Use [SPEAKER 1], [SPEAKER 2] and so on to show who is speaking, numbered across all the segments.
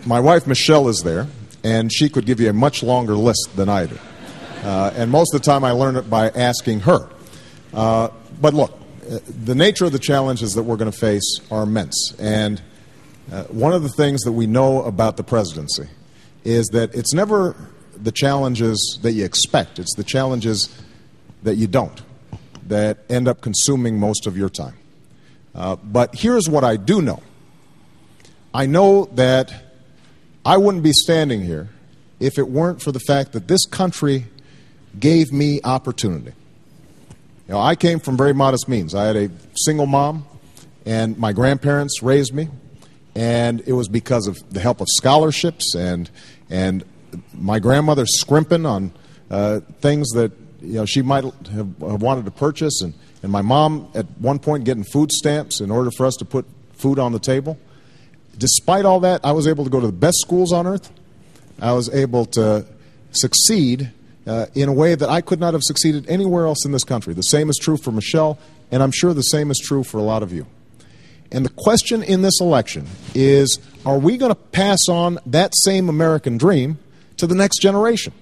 [SPEAKER 1] my wife Michelle is there, and she could give you a much longer list than I do. And most of the time I learn it by asking her. But look, the nature of the challenges that we're going to face are immense. And one of the things that we know about the presidency is that it's never the challenges that you expect. It's the challenges that you don't that end up consuming most of your time. But here's what I do know. I know that I wouldn't be standing here if it weren't for the fact that this country gave me opportunity. You know, I came from very modest means. I had a single mom, and my grandparents raised me, and it was because of the help of scholarships and my grandmother scrimping on things that she might have wanted to purchase, and my mom at one point getting food stamps in order for us to put food on the table. Despite all that, I was able to go to the best schools on earth. I was able to succeed in a way that I could not have succeeded anywhere else in this country. The same is true for Michelle, and I'm sure the same is true for a lot of you. And the question in this election is, are we going to pass on that same American dream to the next generation?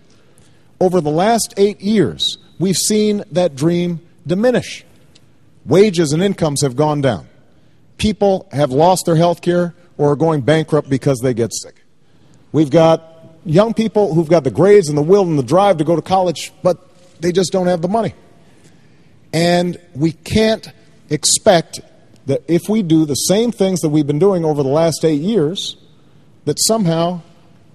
[SPEAKER 1] Over the last 8 years, we've seen that dream diminish. Wages and incomes have gone down. People have lost their health care or are going bankrupt because they get sick. We've got young people who've got the grades and the will and the drive to go to college, but they just don't have the money. And we can't expect that if we do the same things that we've been doing over the last 8 years, that somehow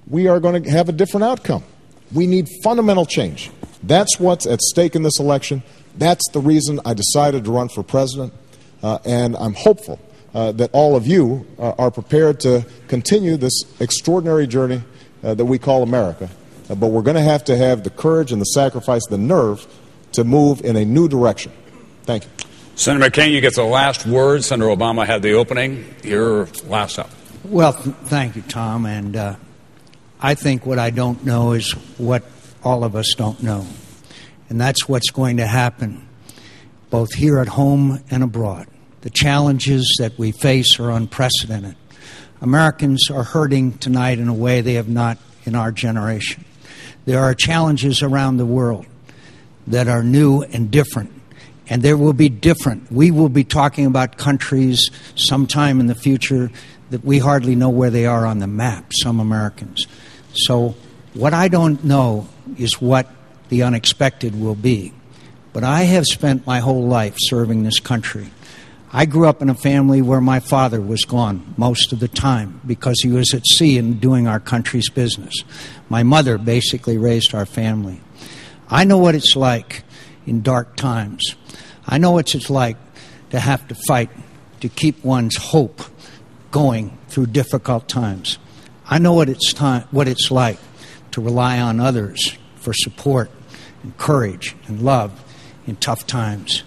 [SPEAKER 1] we are going to have a different outcome. We need fundamental change. That's what's at stake in this election. That's the reason I decided to run for president, and I'm hopeful that all of you are prepared to continue this extraordinary journey that we call America. But we're going to have the courage and the sacrifice, the nerve to move in a new direction. Thank you.
[SPEAKER 2] Senator McCain, you get the last word. Senator Obama had the opening. You're last up.
[SPEAKER 3] Well, thank you, Tom. And I think what I don't know is what all of us don't know. And that's what's going to happen both here at home and abroad. The challenges that we face are unprecedented. Americans are hurting tonight in a way they have not in our generation. There are challenges around the world that are new and different, and there will be different. We will be talking about countries sometime in the future that we hardly know where they are on the map, some Americans. So what I don't know is what the unexpected will be. But I have spent my whole life serving this country. I grew up in a family where my father was gone most of the time because he was at sea and doing our country's business. My mother basically raised our family. I know what it's like in dark times. I know what it's like to have to fight to keep one's hope going through difficult times. I know what it's like to rely on others for support and courage and love in tough times.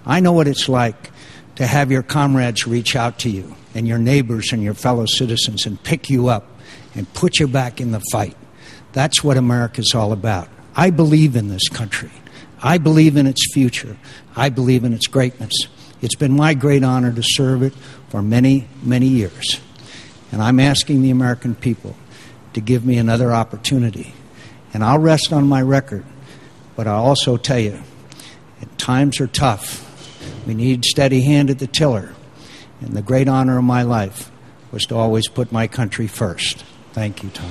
[SPEAKER 3] I know what it's like to have your comrades reach out to you and your neighbors and your fellow citizens and pick you up and put you back in the fight. That's what America's all about. I believe in this country. I believe in its future. I believe in its greatness. It's been my great honor to serve it for many, many years. And I'm asking the American people to give me another opportunity. And I'll rest on my record, but I'll also tell you, times are tough. We need steady hand at the tiller. And the great honor of my life was to always put my country first. Thank you, Tom.